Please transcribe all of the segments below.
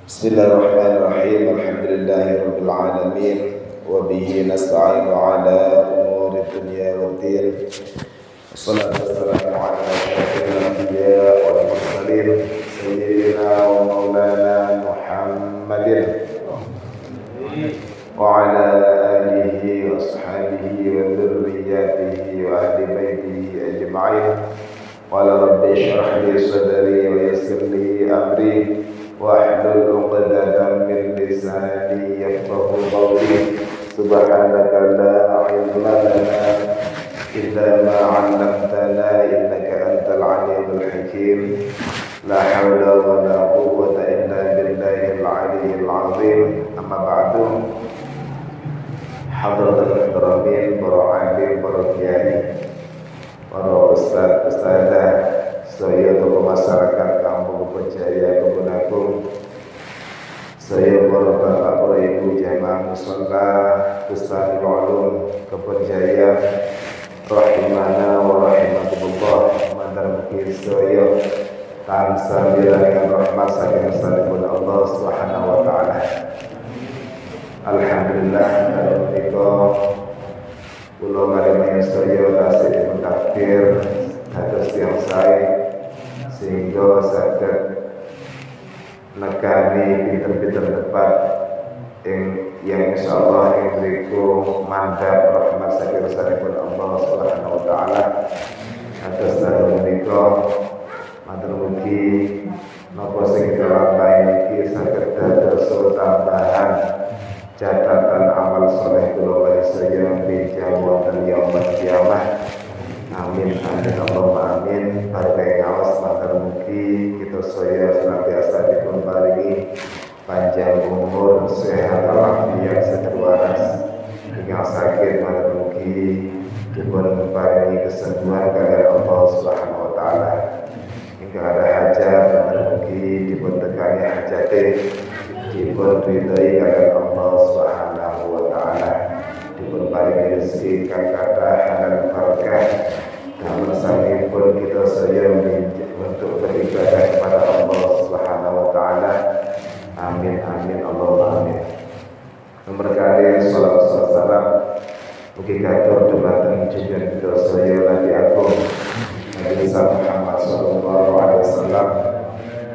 Bismillahirrahmanirrahim. Alhamdulillahirabbil alamin wa bihi nasta'inu ala umuri dunya waddin. Wassalatu wassalamu ala asyrafil anbiya wal mursalin sayyidina wa maulana Muhammadin wa ala alihi wa ashabihi wa dzurriyyatihi wa ahli baitihi ajma'in. Qala rabbi shrah li sadri wa yassir li amri wahlul 'uqdatam min lisani yafqahu qawli. Subhanaka la ilma lana illa ma 'allamtana innaka antal 'alimul hakim. La haula wa la quwwata illa billahil 'aliyyil 'azim. Amma ba'du. Hadratul muhtaramin, para alim, para kiai, para ustaz-ustazah, saya tokoh masyarakat Kampung Berjaya Kebun Agung, saya para bapak, para ibu jamaah mushola Bustani Ulum Kebun Jaya, rahimana wa rahimakumullah. Mugi saya tansah dilaringan rahmat saking saking Allah Subhanahu wa taala. Alhamdulillah menika kula kaliyan saya tasih mentakdir dados tiyang sae sehingga saged nekani pinter-pinter tepat yang insyaallah ing mriku mandhap rahmat saking saking Allah Subhanahu wa taala. Atas dalem menika matur mugi napa sing kelampahan iki saged dados tambahan catatan amal soleh kula sedaya bija wonten yaumul kiamah. Amin amin Allahumma amin. Barokah ngaos matur mugi kita saya senantiasa dipun paringi panjang umur, sehat walafiat seger waras, ingkang sakit matur mugi dipun paringi kesembuhan kaliyan Allah Subhanahu wa taala. Ingkang ada hajat matur mugi dipun tekani hajate, dipun ridhoi kaliyan Allah Subhanahu wa taala, dipun paringi rezeki kang kathah halal barokah. Namun sampun kita saya untuk beribadah kepada Allah Subhanahu wa taala. Amin amin Allahumma amin. Nomor kali salawat salam mugi katur dumateng junjungan kita saya Nabi Agung Nabi Muhammad sallallahu alaihi wasallam.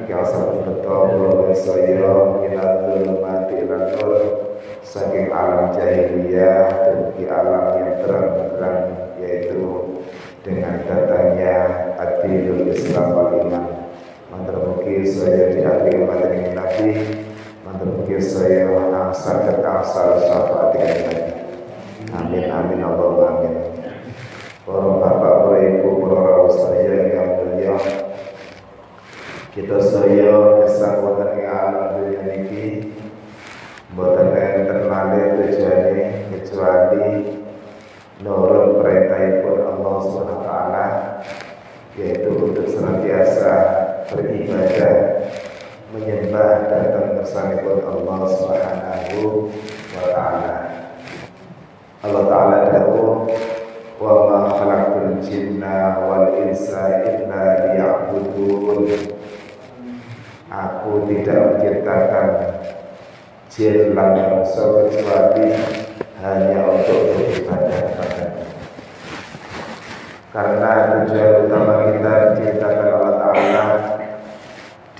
Jika sampun beto kula saya minadzul mati lan nur saking alam jahiliyah dumugi alam yang terang-terang, yaitu dengan datangnya adilul Islam wal iman. Mantar mugi saya diakui materi Nabi, mantar mugi saya angsal ketangsal syafaat dengan Nabi. Amin amin Allahumma amin. Para bapak, para ibu, para rawuh saya yang mulia, kita saya kesang wonten ing alam dunya niki mboten enten malih tujuane kecuali nurut perintahipun Allah Subhanahu wa taala, yaitu untuk senantiasa beribadah menyembah datang bersanipun Allah Subhanahu wa taala. Allah taala dawuh, wa ma khalaqtul jinna wal insa illa liya'budun. Aku tidak menciptakan jin lan manusia kecuali hanya untuk beribadah kepada-Nya. Karena tujuan utama kita diciptakan Allah Ta'ala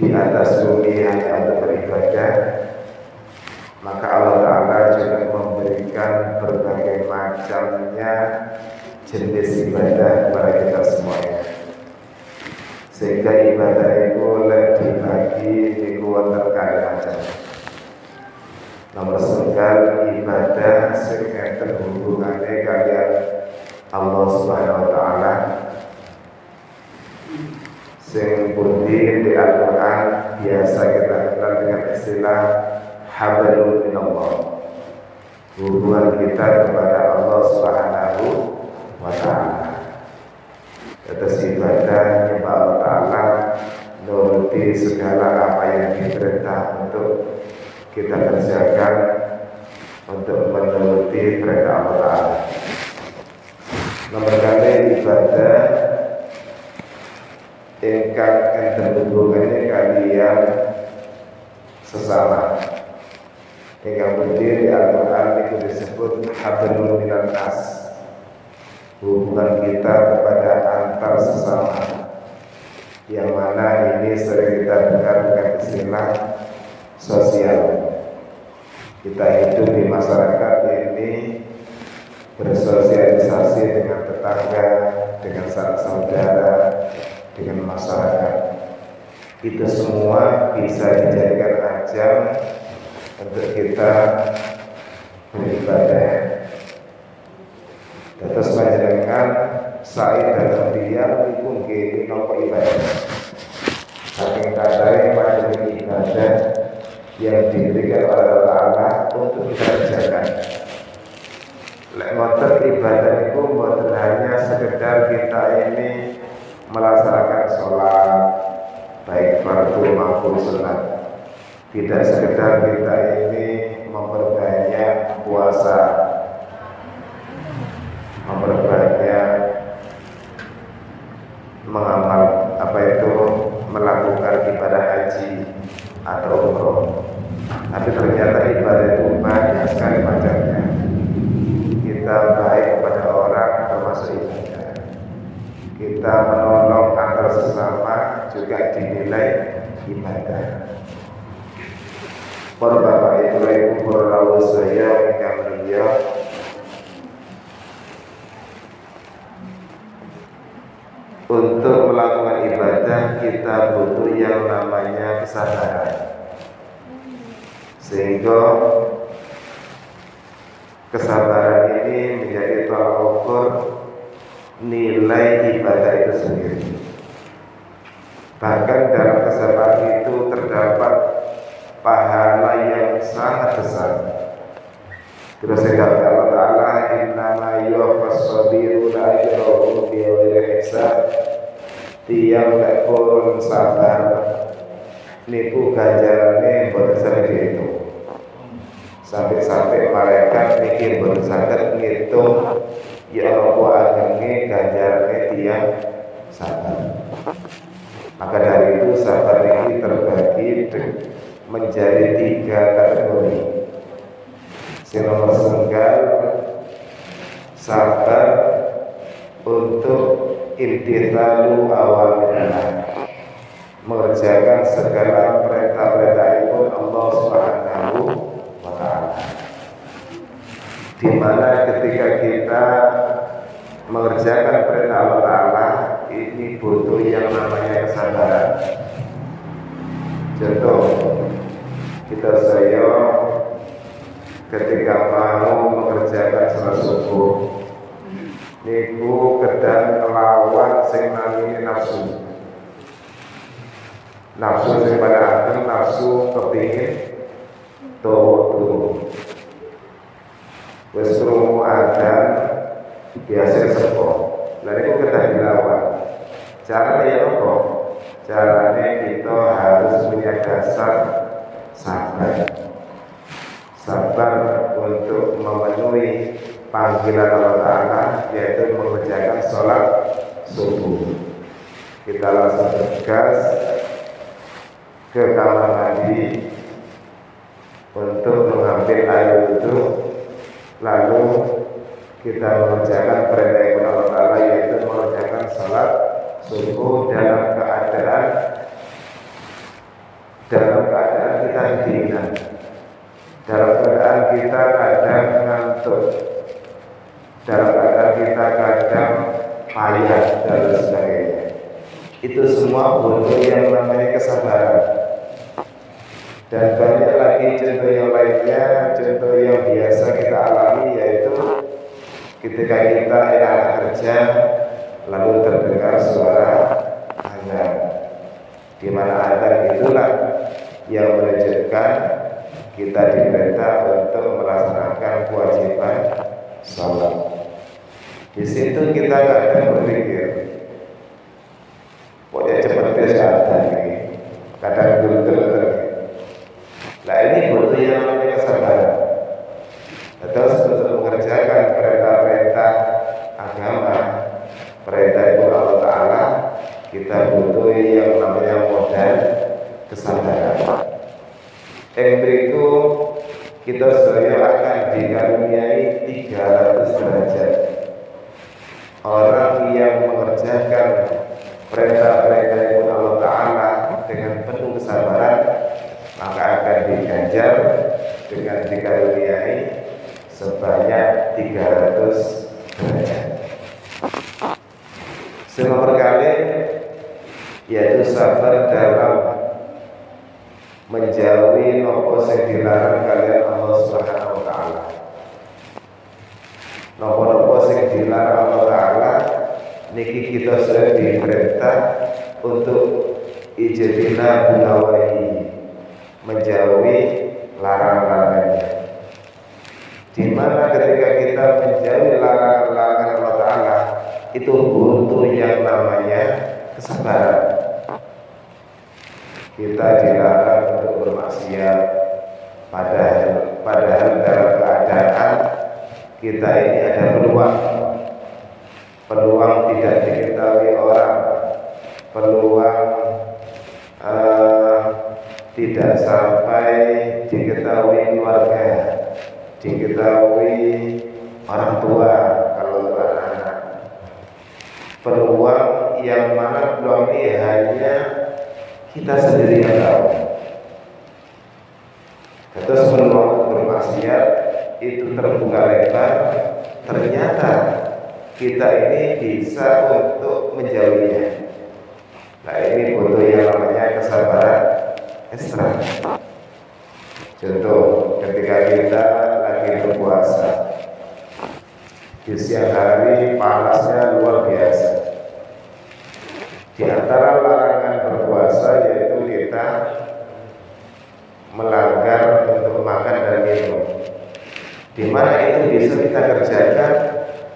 di atas bumi hanya untuk beribadah, maka Allah Ta'ala juga memberikan berbagai macamnya jenis ibadah kepada kita semuanya, sehingga ibadah itu dibagi di wonten kalih macam. Nomor setunggal ibadah sing enten hubungane kaliyan Allah Subhanahu wa taala, sing pundi di Al-Qur'an biasa kita kenal dengan istilah hablum minallah, hubungan kita kepada Allah Subhanahu wa taala. Atas ibadah nyembah Allah taala, nuruti segala apa yang diperintah untuk kita kerjakan, untuk menuruti perintah Allah taala. Nomor kali ibadah ingkang enten hubungannya kalian sesama. Hingga berdiri Al-Quran itu disebut hablum minan nas, hubungan kita kepada antar sesama, yang mana ini sering kita dengar dengan istilah sosial. Kita hidup di masyarakat ini bersosialisasi dengan tetangga, dengan saudara, dengan masyarakat. Itu semua bisa dijadikan ajang untuk kita beribadah. Terus panjenengan Sa'id dan dia itu nggih nopo ibadah. Saking kadare panjenengan ibadah yang diberikan oleh Allah Ta'ala untuk kita kerjakan. Lek ngoten ibadah itu bukan hanya sekedar kita ini melaksanakan sholat baik fardu maupun sunat. Tidak sekedar kita ini memperbanyak puasa, memperbanyak mengamal melakukan ibadah haji atau umroh. Tapi ternyata ibadah itu banyak sekali macamnya. Kita baik kepada orang termasuk ibadah. Kita menolong antar sesama juga dinilai ibadah. Para bapak ibu para rawuh saya yang mulia, untuk melakukan ibadah kita butuh yang namanya kesabaran, sehingga kesabaran ini menjadi tolak ukur nilai ibadah itu sendiri. Bahkan dalam kesabaran itu terdapat pahala yang sangat besar. Terus kata Allah Ta'ala, innama yuwaffas sabiruna ajrahum bighairi hisab. Tiang lek pun sabar niku ganjarane boten saged diitung. Sampai-sampai malaikat niki boten saged ngitung ya apa agenge ganjarane tiang sabar. Maka dari itu sabar ini terbagi menjadi 3 kategori. Yang nomor setunggal, sabar untuk imtithalu awamirillah, mengerjakan segala perintah-perintah itu Allah Subhanahu wa ta'ala. Di mana ketika kita mengerjakan perintah Allah Ta'ala, ini butuh yang namanya kesabaran. Contoh, kita ketika mau mengerjakan salat subuh niku kedang ngelawan sing namine nafsu. Nafsu sing pada akhir nafsu kepingin turu. Wis krungu adzan biasa sepo. Lah niku kedang dilawan. Carane apa? Carane kita harus punya dasar sabar. Sabar untuk memenuhi panggilan Allah Ta'ala, yaitu mengerjakan sholat subuh. Kita langsung bergegas ke kamar mandi untuk mengambil air wudhu, lalu kita mengerjakan perintah Allah Ta'ala, yaitu mengerjakan sholat subuh dalam keadaan kita dingin, dalam keadaan kita kadang ngantuk, dalam keadaan kita kadang payah dan sebagainya. Itu semua butuh yang namanya kesabaran. Dan banyak lagi contoh yang lainnya, contoh yang biasa kita alami, yaitu ketika kita enak kerja lalu terdengar suara azan, di mana azan itulah yang menunjukkan kita diperintah untuk melaksanakan kewajiban sholat. Di situ kita kadang berpikir, pokoknya cepat azan ini, kadang gerut-gerut. Nah ini butuh yang namanya kesabaran. Terus untuk mengerjakan perintah-perintah agama, perintah itu Allah Ta'ala, kita butuh yang namanya modal kesabaran. Mriku kita sedaya akan dikaruniai 300 derajat. Orang yang mengerjakan perintah-perintah Allah Ta'ala dengan penuh kesabaran, maka akan diganjar dengan dikaruniai sebanyak 300 derajat. Nomor kali yaitu sabar dalam menjauhi nopo sing dilarang kalian Allah Subhanahu wa taala. Nopo-nopo sing dilarang Allah Taala niki kita sudah diperintah untuk ijtina bunawahi, menjauhi larangan-larangannya. Di mana ketika kita menjauhi larangan-larangan Allah Taala itu butuh yang namanya kesabaran. Kita dilarang untuk bermaksiat, padahal dalam keadaan kita ini ada peluang tidak diketahui orang, peluang tidak sampai diketahui keluarga, diketahui orang tua kalau anak-anak. Peluang yang mana peluang ini hanya kita sendiri yang tahu. Terus peluang untuk bermaksiat itu terbuka lebar, ternyata kita ini bisa untuk menjauhinya. Nah, ini butuh yang namanya kesabaran ekstra. Contoh, ketika kita lagi berpuasa, di siang hari panasnya luar biasa. Di antara larangan berpuasa yaitu kita melanggar untuk makan dan minum. Di mana itu bisa kita kerjakan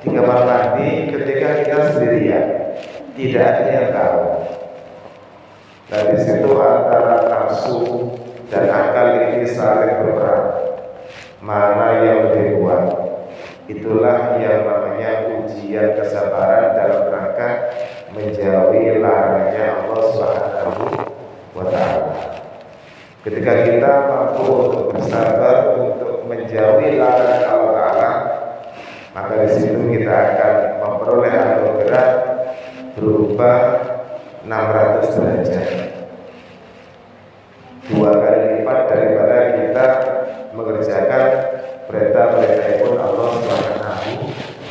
di kamar mandi ketika kita sendirian, tidak ada yang tahu. Nah, di situ antara nafsu dan akal ini saling berperang. Mana yang lebih kuat? Itulah yang namanya ujian kesabaran dalam rangka menjauhi larangannya Allah Subhanahu wa taala. Ketika kita mampu untuk bersabar untuk menjauhi larangan Allah Ta'ala, maka di situ kita akan memperoleh anugerah berupa 600 derajat, 2 kali lipat daripada kita mengerjakan perintah-perintah pun Allah Subhanahu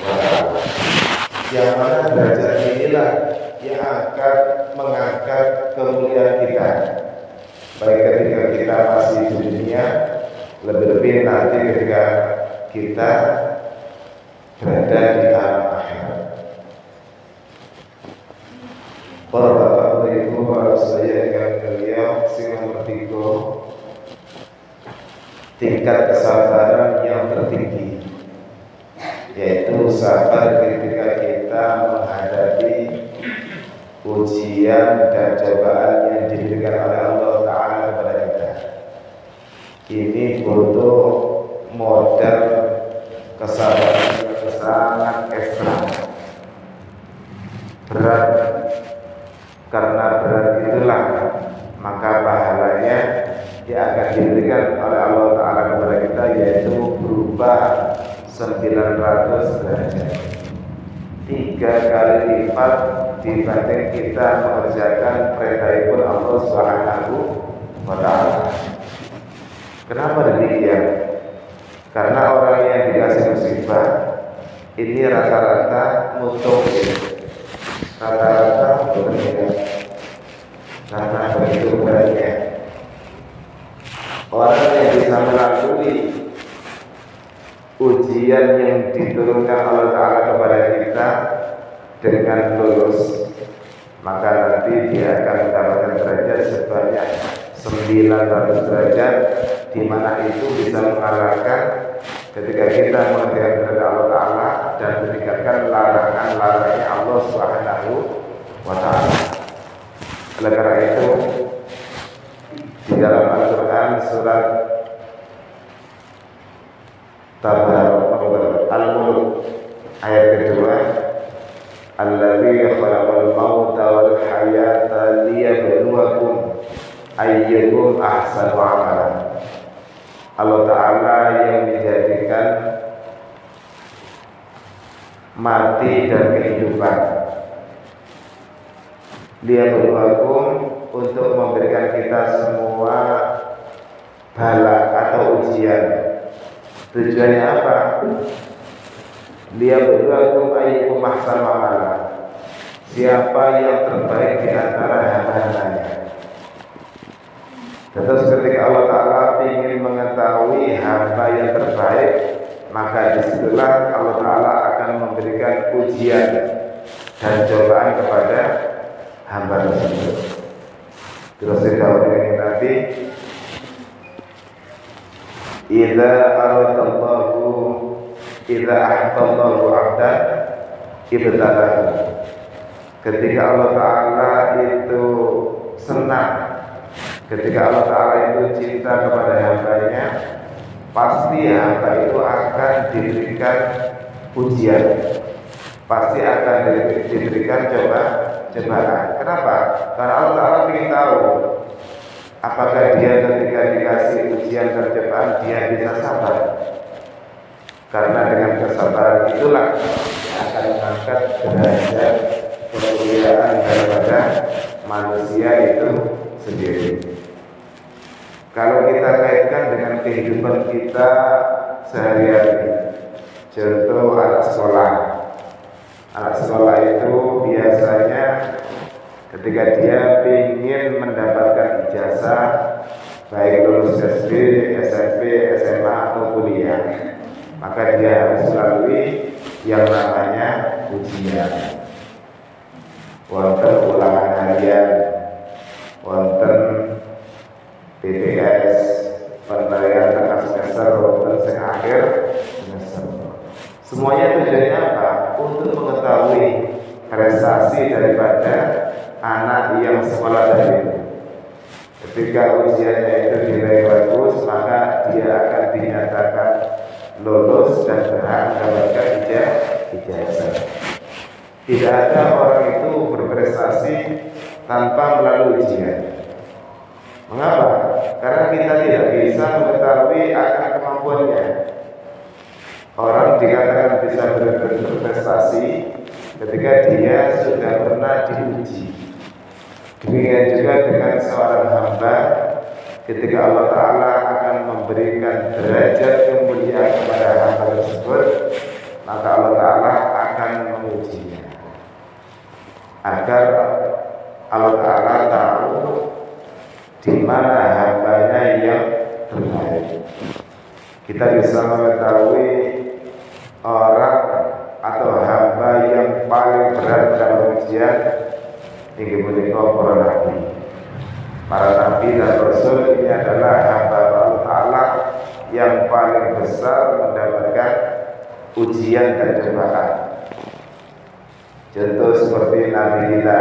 wa taala. Yang mana derajat inilah yang akan mengangkat kemuliaan kita, baik ketika kita masih di dunia, lebih-lebih nanti ketika kita berada di alam akhirat. Para bapak ibu, para saya yang mulia, sing nomor 3, tingkat kesabaran yang tertinggi, yaitu sabar ketika kita menghadapi ujian dan cobaan yang diberikan oleh Allah Ta'ala kepada kita. Ini butuh modal kesabaran yang sangat ekstra, berat. Karena berat itulah maka pahalanya yang akan diberikan oleh Allah Ta'ala kepada kita, yaitu berupa 900 derajat, 3 kali lipat dibanding kita mengerjakan perintah pun Allah Subhanahu wa taala. Kenapa demikian? Karena orang yang dikasih musibah ini rata-rata mutawwil, rata-rata berbeda karena begitu beratnya. Orang yang bisa melalui ujian yang diturunkan Allah Ta'ala kepada kita dengan lulus, maka nanti dia akan mendapatkan derajat sebanyak 900 derajat, di mana itu bisa mengalahkan ketika kita mengerjakan perintah Allah Ta'ala dan meninggalkan larangan-larangannya Allah Subhanahu wa taala. Oleh karena itu, di dalam Al-Quran surat Al-Mulk ayat kedua, Alladzi khalaqal mauta wal hayata liyabluwakum ayyukum ahsanu amala. Allah Ta'ala yang menjadikan mati dan kehidupan. Dia berwakum untuk memberikan kita semua bala atau ujian. Tujuannya apa? Dia berwakum ayyukum ahsanu amala. Siapa yang terbaik di antara hamba-hambanya. Terus ketika Allah Ta'ala ingin mengetahui hamba yang terbaik, maka disitulah Allah Ta'ala akan memberikan ujian dan cobaan kepada hamba tersebut. Terus dikatakan dengan Nabi, idza aradallahu idza ahtallahu 'abdan ibtalahu. Ketika Allah Ta'ala itu senang, ketika Allah Ta'ala itu cinta kepada hambanya, pasti hamba itu akan diberikan ujian, pasti akan diberikan cobaan. Kenapa? Karena Allah Ta'ala ingin tahu apakah dia ketika dikasih ujian dan cobaan dia bisa sabar. Karena dengan kesabaran itulah akan mengangkat derajat kemuliaan daripada manusia itu sendiri. Kalau kita kaitkan dengan kehidupan kita sehari-hari, contoh anak sekolah. Anak sekolah itu biasanya ketika dia ingin mendapatkan ijazah, baik lulus SD, SMP, SMA atau kuliah, maka dia harus melalui yang namanya ujian. Wonten ulangan harian, wonten PTS, penilaian tengah semester, wonten sing akhir semester. Semuanya tujuannya apa? Untuk mengetahui prestasi daripada anak yang sekolah tadi. Ketika ujiannya itu dinilai bagus, maka dia akan dinyatakan lulus dan berhak mendapatkan ijazah. Tidak ada orang itu berprestasi tanpa melalui ujian. Mengapa? Karena kita tidak bisa mengetahui akan kemampuannya. Orang dikatakan bisa berprestasi ketika dia sudah pernah diuji. Demikian juga dengan seorang hamba, ketika Allah Ta'ala akan memberikan derajat kemuliaan kepada hamba tersebut, maka Allah Ta'ala akan mengujinya agar Allah Ta'ala tahu di mana hambanya yang terbaik. Kita bisa mengetahui orang atau hamba yang paling berat dalam ujian ini menika para nabi. Para nabi dan rasul ini adalah hamba Allah Ta'ala yang paling besar mendapatkan ujian dan cobaan. Contoh seperti Nabi kita,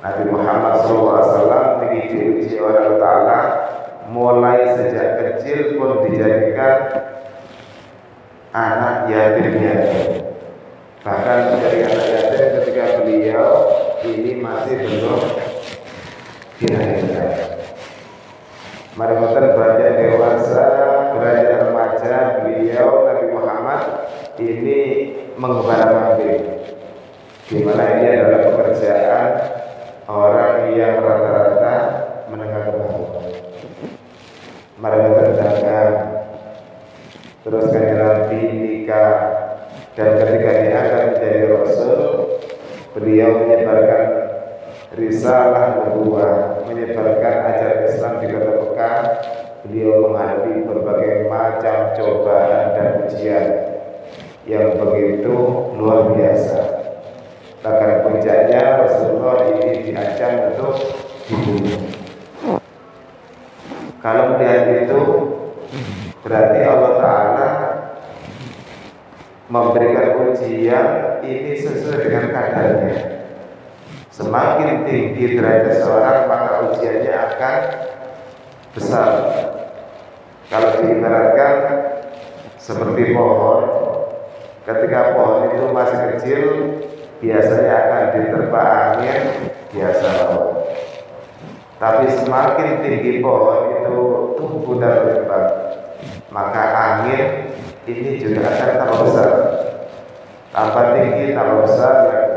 Nabi Muhammad SAW ini diuji oleh Allah Ta'ala mulai sejak kecil pun dijadikan anak yatim. Bahkan menjadi anak yatim ketika beliau ini masih belum dilahirkan. Mari kita beranjak dewasa, beranjak remaja, beliau Nabi Muhammad ini mengembara kambing, di mana ini adalah pekerjaan orang yang rata-rata menengah ke bawah. Mari kita dagang, terus Nabi nikah, dan ketika dia akan menjadi Rasul, beliau menyebarkan risalah nubuwah, menyebarkan ajaran Islam di kota Mekah. Beliau menghadapi berbagai macam cobaan dan ujian yang begitu luar biasa. Bahkan puncaknya Rasulullah ini diancam untuk dibunuh. Kalau melihat itu, berarti Allah Ta'ala memberikan ujian ini sesuai dengan kadarnya. Semakin tinggi derajat seorang, maka ujiannya akan besar. Kalau diibaratkan seperti pohon, ketika pohon itu masih kecil, biasanya akan diterpa angin biasa laut. Tapi semakin tinggi pohon itu tumbuh dan berkembang, ini juga akan tambah besar, tambah tinggi, tambah besar lagi.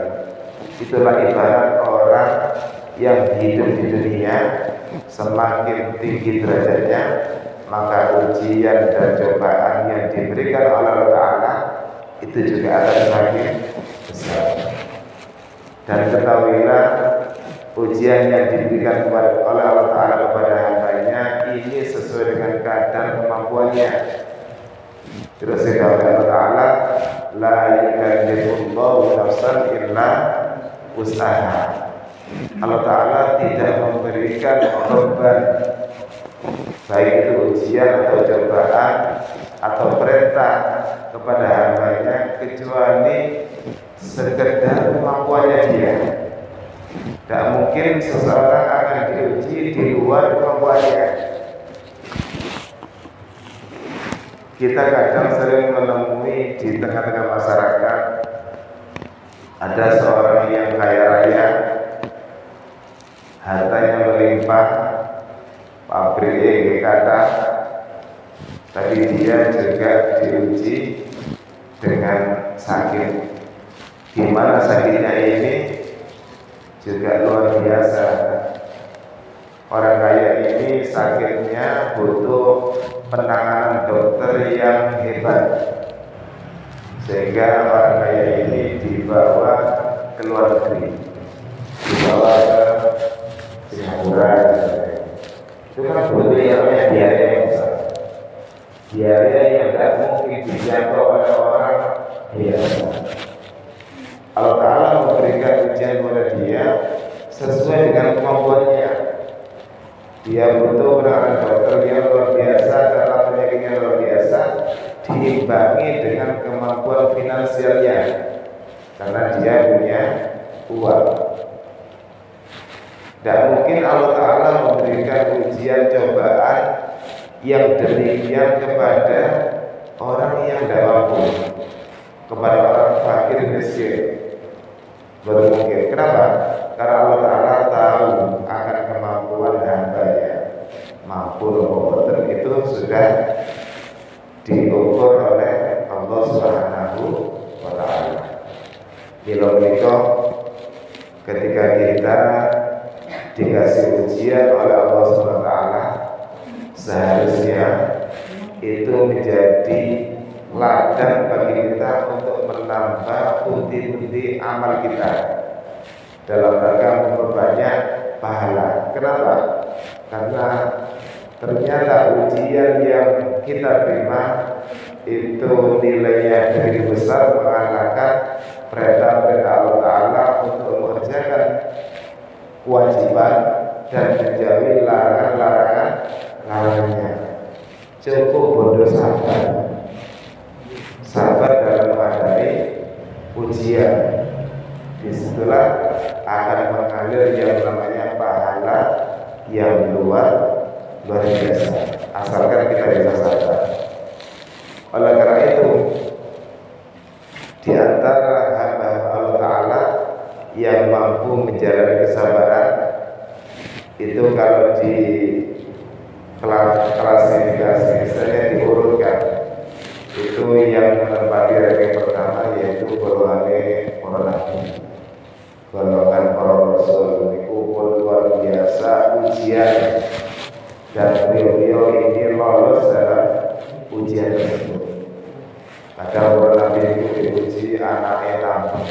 Itulah ibarat orang yang hidup di dunia, semakin tinggi derajatnya, maka ujian dan cobaan yang diberikan oleh Allah Ta'ala itu juga akan semakin besar. Dan ketahuilah, ujian yang diberikan oleh Allah Ta'ala kepada hambanya ini sesuai dengan kadar kemampuannya. Terus kata Allah Ta'ala, la yukallifullahu nafsan illa usaha. Allah Ta'ala tidak memberikan beban, baik itu ujian atau cobaan atau perintah kepada hambanya, kecuali sekedar kemampuannya dia. Tidak mungkin seseorang akan diuji di luar kemampuannya. Kita kadang sering menemui di tengah-tengah masyarakat ada seorang yang kaya raya, hartanya melimpah, pabriknya kata, tapi dia juga diuji dengan sakit. Gimana sakitnya ini juga luar biasa. Orang kaya ini sakitnya butuh penanganan dokter yang hebat, sehingga orang kaya ini dibawa ke luar negeri, dibawa ke Singapura. Itu kan butuh yang namanya biaya yang besar, biaya yang tidak mungkin dijangkau oleh orang biasa. Allah Ta'ala memberikan ujian kepada dia sesuai dengan kemampuannya. Dia butuh penanganan dokter yang luar biasa karena penyakitnya luar biasa, diimbangi dengan kemampuan finansialnya karena dia punya uang. Tidak mungkin Allah Ta'ala memberikan ujian cobaan yang demikian kepada orang yang tidak mampu, kepada orang fakir miskin. Baru mungkin. Kenapa? Karena Allah Ta'ala tahu akan kemampuan hambanya, mampu membuat itu sudah diukur oleh Allah Subhanahu wa Ta'ala. Milo-milo ketika kita dikasih ujian oleh Allah Subhanahu wa Ta'ala, seharusnya itu menjadi ladang bagi kita untuk menambah pundi-pundi amal kita dalam rangka memperbanyak pahala. Kenapa? Karena ternyata ujian yang kita terima itu nilainya begitu besar, mengalahkan perintah-perintah Allah Ta'ala untuk mengerjakan kewajiban dan menjauhi larangannya. Cukup bodoh sabar dalam menghadapi ujian. Disitulah akan mengalir yang namanya pahala yang luar biasa, asalkan kita bisa sabar. Oleh karena itu, di antara hamba Allah Ta'ala yang mampu menjalani kesabaran itu, kalau di klasifikasi misalnya diurutkan, itu yang menempati ranking pertama yaitu golongan para rasul. Itu pun luar biasa ujian, dan beliau ini lolos dalam ujian tersebut. Ada para nabi itu diuji anaknya tambah,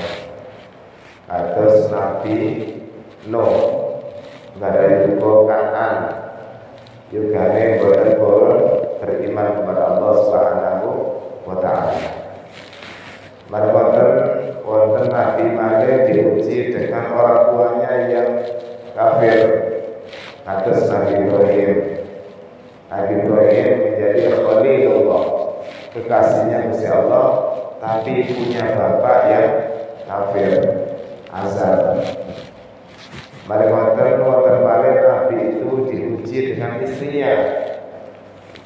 atau Nabi Nuh nggak ada juga Kanan juga boleh beriman kepada Allah Subhanahu wa Ta'ala. Wonten Nabi Malih diuji dengan orang tuanya yang kafir. Atas Nabi Ibrahim. Nabi Ibrahim menjadi Khalilullah, kekasihnya Gusti Allah, tapi punya bapak yang kafir, Azar. Wonten Malih Nabi itu diuji dengan istrinya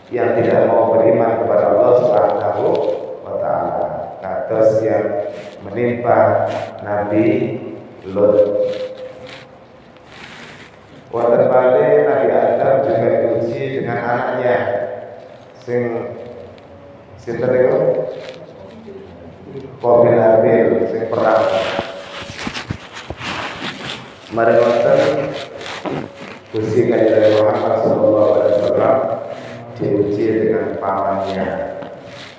yang tidak mau beriman kepada Allah Subhanahu wa Ta'ala. Kados yang menimpa Nabi Lut. Wonten malih Nabi Adam juga diuji dengan anaknya sing Sinten niku? Qabil Habil sing perang. Mari wonten Gusti Kanjeng Muhammad sallallahu alaihi wasallam diuji dengan pamannya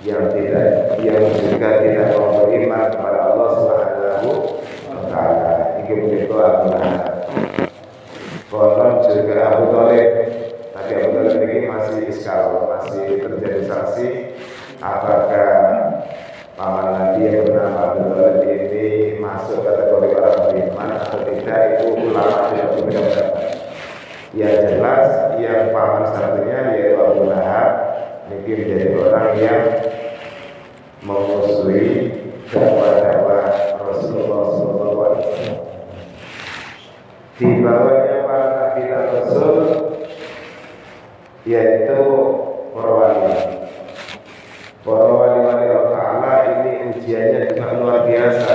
yang juga tidak mau beriman kepada Allah Subhanahu wa taala. Iki punika Abu Lahab. Konon juga Abu Thalib. Tapi Abu Thalib ini masih iskal, masih terjadi saksi apakah paman Nabi yang bernama Abu Thalib ini masuk kategori orang beriman atau tidak, itu ulama tidak berbeda pendapat. Yang jelas yang paman satunya yaitu Abu Lahab ini menjadi orang yang memusuhi dakwah-dakwah Rasulullah SAW. Di bawahnya para nabi dan rasul yaitu para wali. Para wali-wali Allah Ta'ala ini ujiannya juga luar biasa.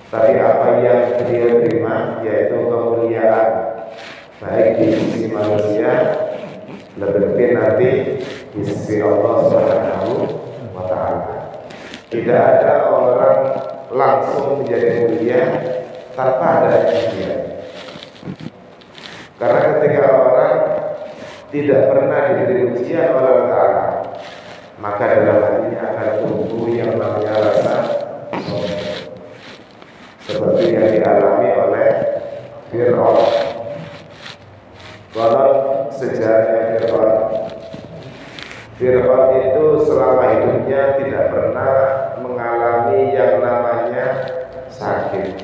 Tapi apa yang beliau terima yaitu kemuliaan, baik di sisi manusia, lebih-lebih nanti di sisi Allah Subhanahu wa Ta'ala. Tidak ada orang langsung menjadi mulia tanpa ada ujian. Karena ketika orang tidak pernah diberi ujian oleh Allah Ta'ala, maka dalam hatinya akan tumbuh yang namanya rasa sombong, seperti yang dialami oleh Fir'aun. Kalau sejarahnya Fir'aun itu selama hidupnya tidak pernah mengalami yang namanya sakit.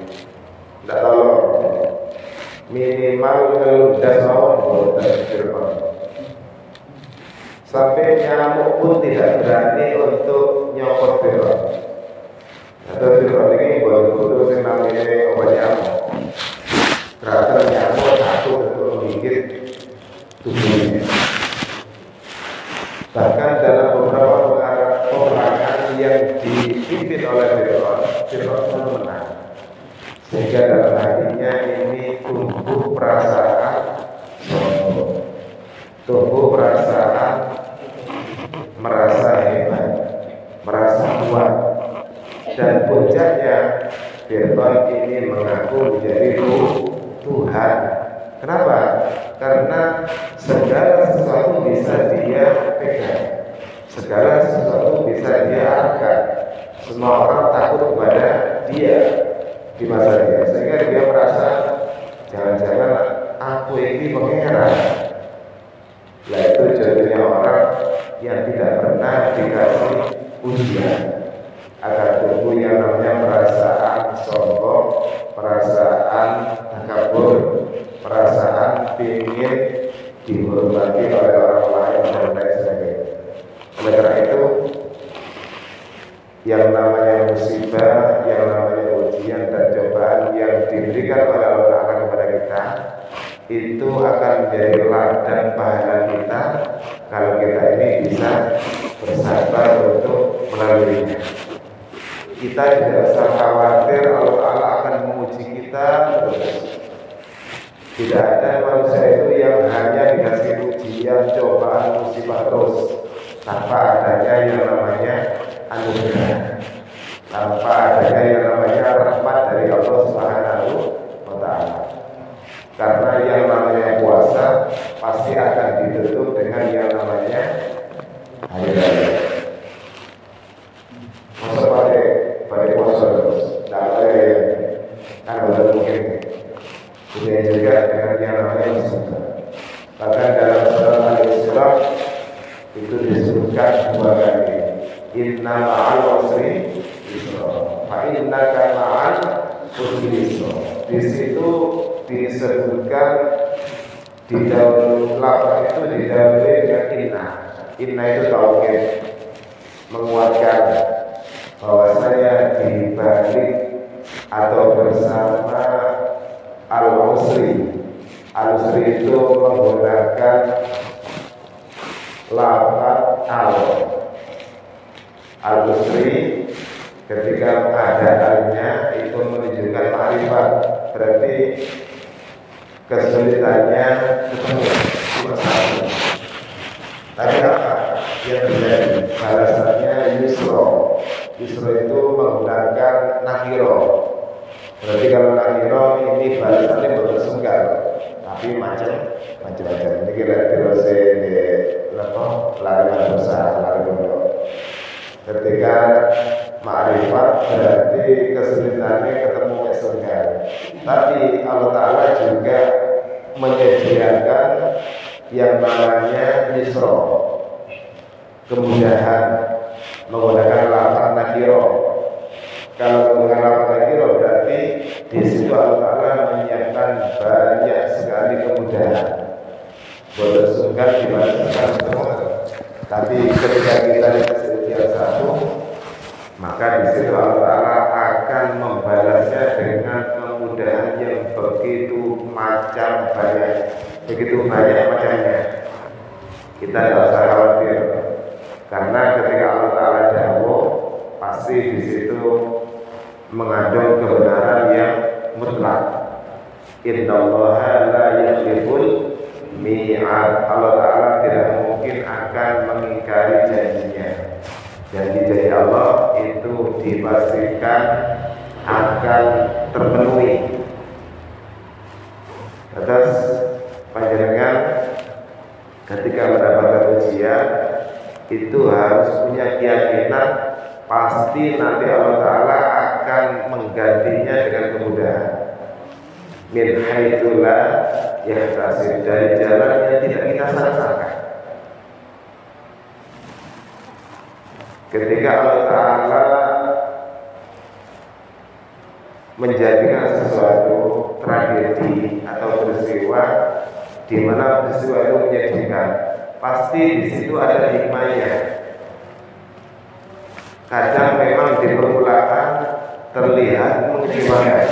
Tidak tahu, minimal ngeludas mawon dari Fir'aun. Sampai nyamuk pun tidak berani untuk nyopot Fir'aun. Atau Fir'aun ini buat-buat yang namanya obat nyamuk. Ternyata nyamuk takut untuk menggigit tubuhnya. Bahkan dalam beberapa peperangan yang dipimpin oleh Fir'aun selalu menang. Sehingga dalam hatinya ini tumbuh perasaan sombong, tumbuh perasaan merasa hebat, merasa kuat, dan puncaknya Fir'aun ini mengaku menjadi Tuhan. Kenapa? Karena segala sesuatu bisa dia pegang, segala sesuatu bisa dia arahkan. Semua orang takut kepada dia di masa dia, sehingga dia merasa jangan-jangan aku ini pangeran. Nah, itu jadinya orang yang tidak pernah dikasih ujian agar tumbuh yang namanya perasaan sombong, perasaan takabur, perasaan ingin dihormati oleh orang lain dan lain sebagainya. Oleh karena itu, yang namanya musibah, yang namanya ujian dan cobaan yang diberikan oleh Allah Ta'ala kepada kita, itu akan menjadi ladang pahala kita kalau kita ini bisa bersabar untuk melaluinya. Kita tidak usah khawatir Allah Ta'ala akan menguji kita terus. Tidak ada manusia itu yang hanya dikasih ujian, cobaan, musibah terus tanpa adanya yang namanya anugerah, tanpa adanya yang namanya rahmat dari Allah Subhanahu wa Ta'ala. Karena yang namanya puasa pasti akan ditutup dengan yang namanya hari raya. Masa pada puasa terus, tidak ada kan belum mungkin. Kemudian juga dengan yang namanya musibah. Bahkan dalam surah Al-Isra itu disebutkan dua kali. Inna ma'al usri yusra, fa innaka ma'al usri yusra. Di situ disebutkan di dalam lafaz itu didahului dengan inna. Inna itu taukid, menguatkan bahwa saya dibalik atau bersama al-usri. Al-usri itu menggunakan lafaz al-usri ketika keadaannya itu menunjukkan ma'rifat, berarti kesulitannya ketemu cuma satu. Tapi apa yang terjadi Yusro itu menggunakan nakiro. Berarti kalau nakiro ini balasannya bersunggal, tapi macam-macam. Ini kira-kira di lari besar, lari bawah. Ketika ma'rifat berarti kesulitannya ketemu surga. Tapi Allah Ta'ala juga menyediakan yang namanya yusro, kemudahan menggunakan lafaz nakiro. Kalau menggunakan lafaz nakiro berarti di situ Allah Ta'ala menyiapkan banyak sekali kemudahan. Boleh sungkan dimasukkan semua. Tapi ketika kita dikasih ujian satu, maka di situ Allah Ta'ala akan membalasnya dengan kemudahan yang begitu banyak macamnya. Kita tidak usah khawatir, karena ketika Allah Ta'ala jawab, pasti di situ mengandung kebenaran yang mutlak. Innallaha la yukhliful mi'ad. Allah Ta'ala tidak mungkin akan mengingkari janjinya. Janji Allah itu dipastikan akan terpenuhi. Atas panjenengan ketika mendapatkan ujian itu harus punya keyakinan pasti nanti Allah Ta'ala akan menggantinya dengan kemudahan. Min haitsu la yahtasib, dari jalan yang tidak kita sangka. Ketika Allah Ta'ala menjadikan sesuatu tragedi atau peristiwa di mana peristiwa itu menyedihkan, pasti di situ ada hikmahnya. Kadang memang di permulaan terlihat mengecewakan,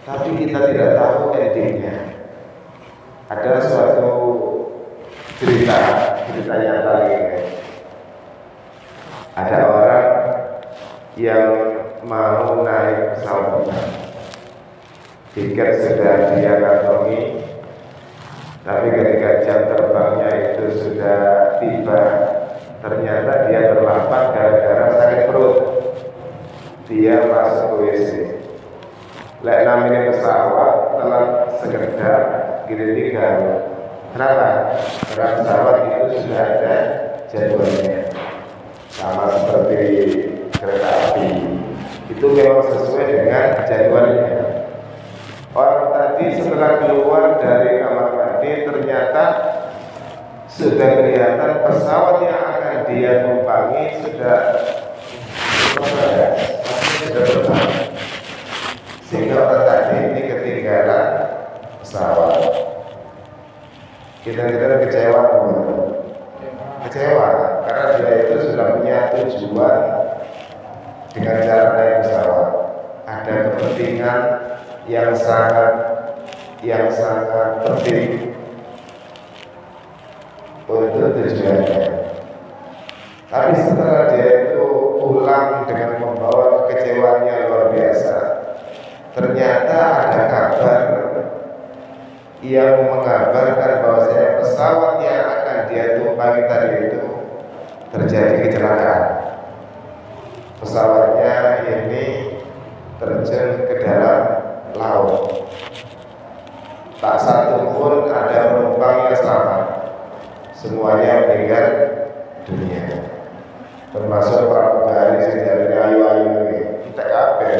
tapi kita tidak tahu endingnya. Ada suatu cerita nyata ini. Ada orang yang mau naik pesawat, tiket sudah dia kantongi, tapi ketika jam terbangnya itu sudah tiba, ternyata dia terlambat gara-gara sakit perut. Dia masuk ke WC. Lek namanya pesawat telah sekedar gini kan. Kenapa? Karena pesawat itu sudah ada jadwalnya, sama seperti kereta api. Itu memang sesuai dengan jadwalnya. Orang tadi setelah keluar dari kamar mandi ternyata sudah kelihatan pesawat yang akan dia tumpangi sudah terbang, sehingga orang tadi ini ketinggalan pesawat. Kita kecewa, karena dia itu sudah punya tujuan dengan cara naik pesawat. Ada kepentingan yang sangat penting untuk tujuannya. Tapi setelah dia itu pulang dengan membawa kekecewaan yang luar biasa, ternyata ada kabar yang mengabarkan bahwasanya pesawat yang akan dia tumpangi tadi itu terjadi kecelakaan. Pesawatnya ini terjun ke dalam laut. Tak satu pun ada penumpang yang selamat. Semuanya meninggal dunia. Termasuk para pegawai sejarahnya ayu-ayu ini. Kita kabeh.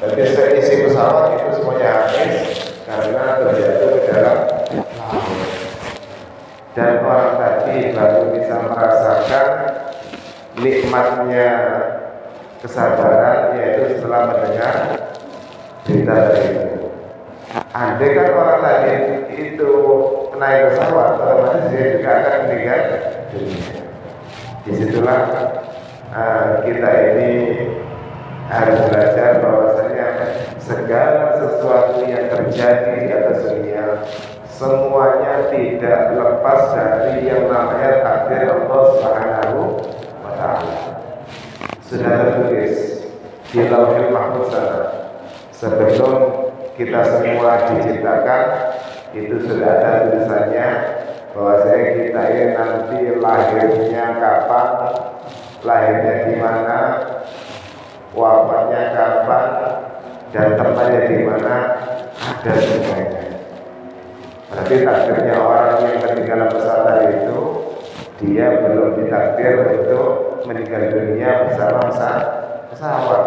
Jadi seisi pesawat itu semuanya habis karena terjatuh ke dalam laut. Dan orang tadi baru bisa merasakan nikmatnya kesabaran, yaitu setelah mendengar berita itu. Andai kan orang tadi itu naik pesawat, otomatis dia juga akan meninggal dunia. Disitulah kita ini harus belajar bahwasanya segala sesuatu yang terjadi di atas dunia semuanya tidak lepas dari yang namanya takdir Allah Subhanahu wa Ta'ala. Sudah tertulis di Lauhul Mahfuz sebelum kita semua diciptakan, itu sudah ada tulisannya bahwasanya kita ini nanti lahirnya kapan, lahirnya di mana, wafatnya kapan, dan tempatnya di mana, ada semuanya. Berarti takdirnya orang yang ketinggalan pesawat itu, dia belum ditakdir untuk meninggal dunia bersama pesawat,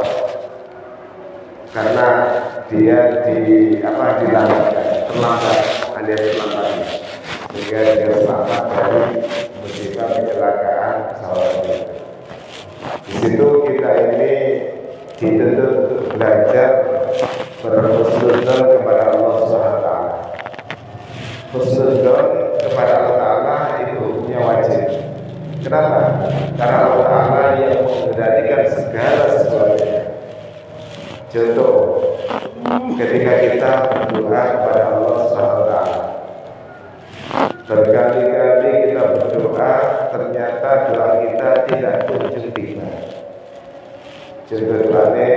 karena dia dilambatkan, terlambat alias terlambat, sehingga dia selamat dari musibah kecelakaan pesawat itu. Di situ kita ini dituntut untuk belajar berhusnudzon kepada Allah Subhanahu wa taala. Husnudzon kepada Allah Ta'ala itu hukumnya wajib. Kenapa? Karena Allah Ta'ala yang mengendalikan segala sesuatunya. Contoh, ketika kita berdoa kepada Allah Subhanahu wa taala, berkali-kali kita berdoa, ternyata doa kita tidak kunjung tiba. Contoh doanya,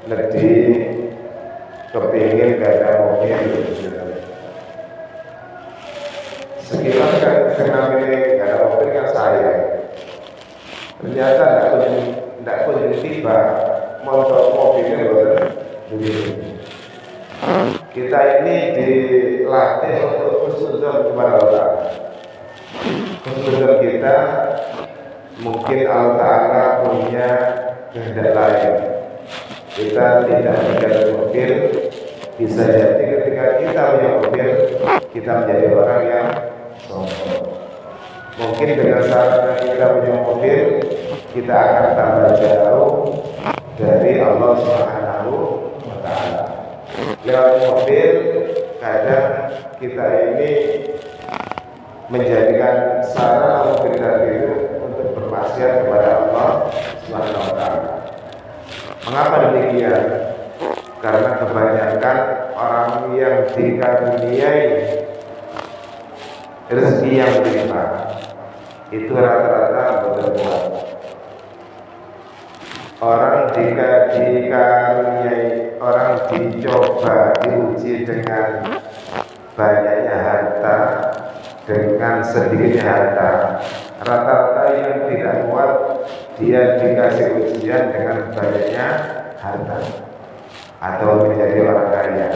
lebih kepingin gak ada mobil, sekilas kan kenapa gak ada mobil kan saya, ternyata tidak kunjung tiba. Motor mobilnya begitu. Kita ini dilatih untuk husnudzon kepada Allah. Husnudzon kita, mungkin Allah Ta'ala punya kehendak lain. Kita tidak menjadi mobil, bisa jadi ketika kita punya mobil, kita menjadi orang yang sombong. Mungkin dengan saat kita punya mobil, kita akan tambah jauh dari Allah Subhanahu wa ta'ala. Lewat mobil, kadang kita ini menjadikan sarana mobil tadi itu untuk bermaksiat kepada Allah Subhanahu wa ta'ala. Mengapa demikian? Karena kebanyakan orang yang dikaruniai rezeki yang berlimpah itu rata-rata berbuat. Orang dikaruniai, orang dicoba, diuji dengan banyaknya harta, dengan sedikitnya harta, rata-rata yang tidak kuat, dia dikasih ujian dengan banyaknya harta atau menjadi orang kaya.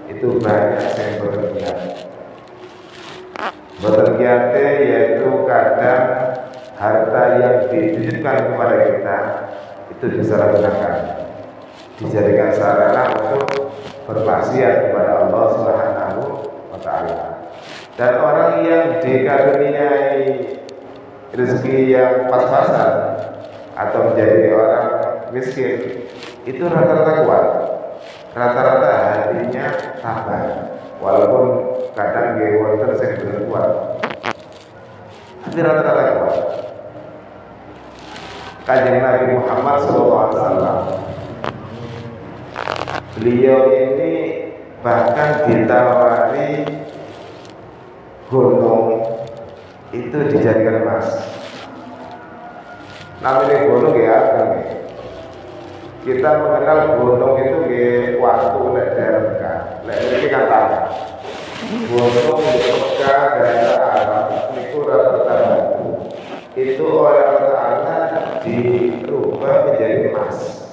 Itu banyak yang berlebihan. Berlebihan yaitu kadang harta yang dititipkan kepada kita itu disalahgunakan, dijadikan sarana untuk bermaksiat kepada Allah Subhanahu wa ta'ala. Dan orang yang dikaruniai rezeki yang pas-pasan atau menjadi orang miskin itu rata-rata kuat, rata-rata hatinya tabah, walaupun kadang wonten sing belum kuat, tapi rata-rata kuat. Kanjeng Nabi Muhammad SAW, beliau ini bahkan ditawari gunung itu dijadikan emas. Namanya gunung ya, kita mengenal gunung itu di waktu daerah Mekah, ini kan tanah. Gunung di Mekah daerah Arab itu rata-rata batu. Itu orang Ta'ala dirubah menjadi emas.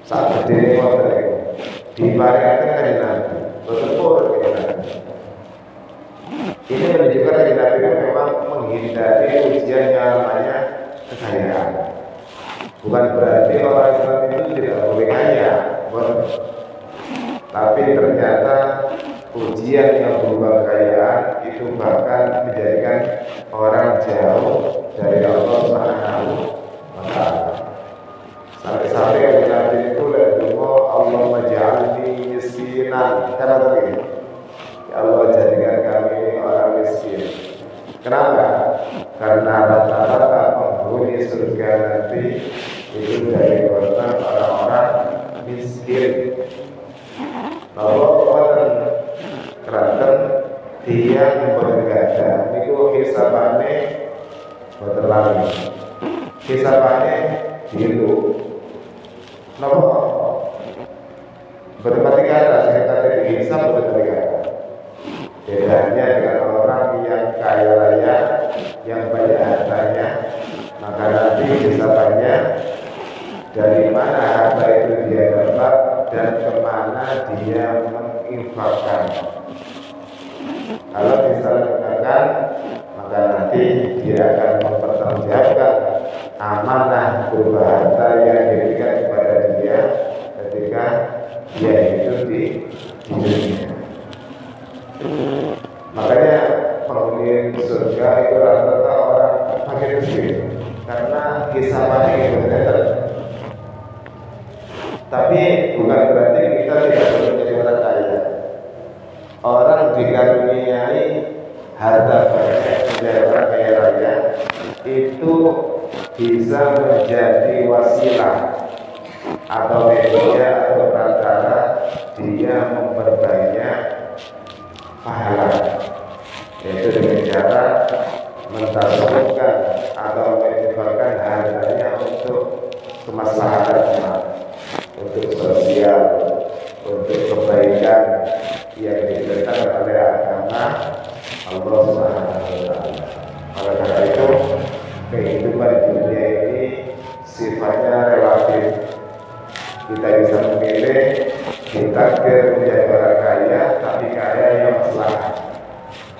Saat berdiri waktu itu dibaringkan kanjeng Nabi, betul ini menunjukkan kanjeng Nabi memang menghindari ujian yang namanya kekayaan. Bukan berarti orang Islam itu tidak boleh kaya, tapi ternyata ujian yang berupa kekayaan itu bahkan menjadikan orang jauh dari Allah Subhanahu wa ta'ala. Sampai-sampai Nabi itu Allahumma ja'alni miskinan, karena tadi ya Allah jadikan kami orang miskin. Kenapa? Karena rata-rata penghuni surga nanti itu dari golongan orang-orang miskin. Lalu keratan dia bergada itu hisabannya berterlangi, hisabannya dihidup. Lalu bermati kata, saya kata hisab bermati kata. Bedanya dengan orang yang kaya raya, yang banyak hartanya, maka nanti bisa banyak dari mana harta itu dia dapat dan kemana dia menginfakkan. Kalau bisa dikatakan, maka nanti dia akan mempertanggungjawabkan amanah berupa harta yang diberikan kepada dia ketika dia hidup di dunia. Makanya penghuni surga itu rata-rata orang fakir miskin karena kisahannya itu benar. Tapi bukan berarti kita tidak perlu menjadi orang kaya. Orang dikaruniai harta banyak menjadi orang kaya raya itu bisa menjadi wasilah atau media atau perantara dia memperbanyak pahala, yaitu dengan cara mentasawufkan atau menyebarkan hartanya untuk kemaslahatan umat, untuk sosial, untuk kebaikan yang diperintahkan oleh agama Allah Subhanahu wa Ta'ala. Oleh karena itu, kehidupan dunia ini sifatnya relatif. Kita bisa memilih ditakdir menjadi orang kaya, tapi kaya yang maslahat.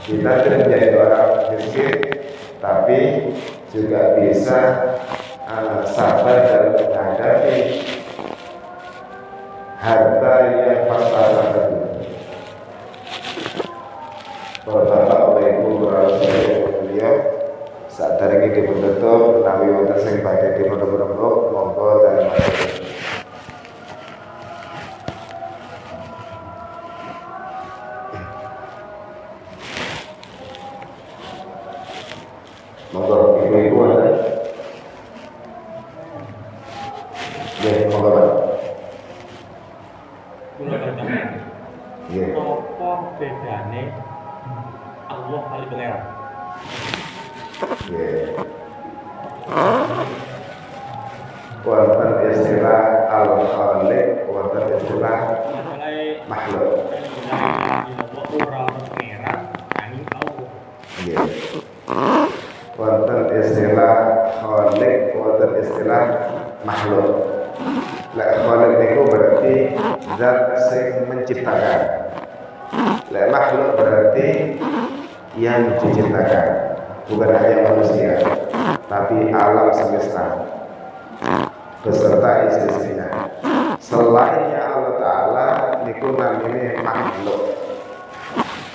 Ditakdir menjadi orang miskin, tapi juga bisa sabar dalam menghadapi harta yang pas-pasan tadi. Bapak oleh Ibu Rasulullah beliau saat dari ini dibentuk menawi wonten sing badhe dipun-pun monggo dalem matur. Monggo ibu-ibu ada. Ya, monggo Pak. Kula katakan. Iya. Apa bedane Allah kali pangeran? Iya. Wonten istilah al-khaliq, wonten istilah makhluk. Ora pangeran angin Allah. Iya. Wonten istilah khaliq, wonten istilah makhluk. Lek khaliq niku berarti zat sing menciptakan. Lek makhluk berarti yang diciptakan, bukan hanya manusia, tapi alam semesta beserta isi-isinya. Selainnya Allah Ta'ala niku namanya makhluk.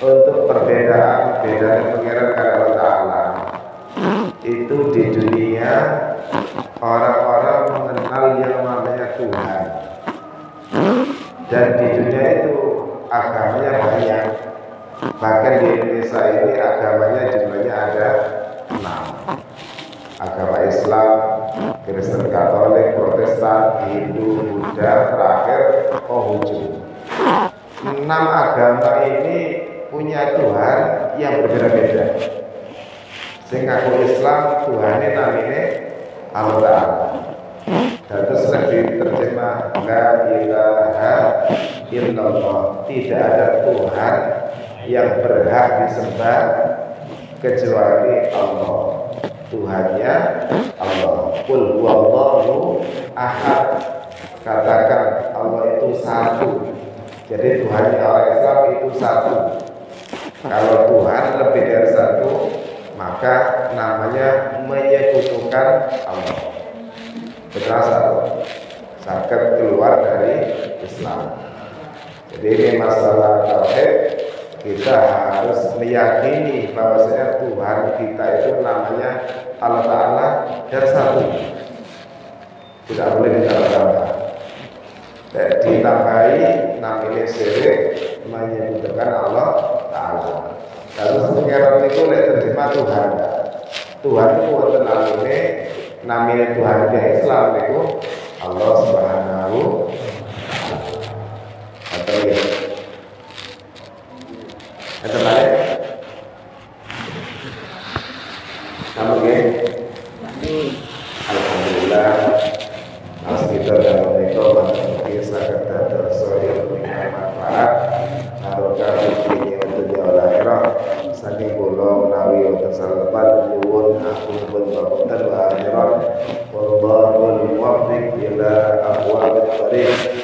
Untuk perbedaan pengiran karena Allah Ta'ala itu di dunia orang-orang mengenal yang namanya Tuhan, dan di dunia itu agamanya banyak. Bahkan di Indonesia ini agamanya jumlahnya ada 6. Agama Islam, Kristen Katolik, Protestan, Hindu, Buddha, terakhir Konghucu. 6 agama ini punya Tuhan yang berbeda-beda. Sehingga aku Islam Tuhannya namanya Allah Ta'ala. Dan terus diterjemah La ilaha illallah, tidak ada Tuhan yang berhak disembah kecuali Allah. Tuhannya Allah. Qul huwallahu ahad. Katakan Allah itu satu. Jadi Tuhannya orang Islam itu satu. Kalau Tuhan lebih dari satu, maka namanya menyekutukan Allah. Betul satu. Sakit keluar dari Islam. Jadi ini masalah tauhid. Kita harus meyakini bahwasanya Tuhan kita itu namanya Allah Ta'ala dan satu, tidak boleh ditambah-tambah. Ditambahi namanya syirik, menyebutkan Allah Ta'ala. Lalu pengiran itu terjemah Tuhan. Tuhan itu wonten namanya Tuhan yang Islam itu Allah Subhanahu wa Ta'ala. Yang terbalik kamu ya? Alhamdulillah mas kita dalam itu bisa kata tersoal dengan manfaat barokah fikinya untuk jauh akhirat saking bulung utawi wonten salepan nyuwun apunipun baboten wa akhirat wallahul muwaffiq ila aqwamit thariq.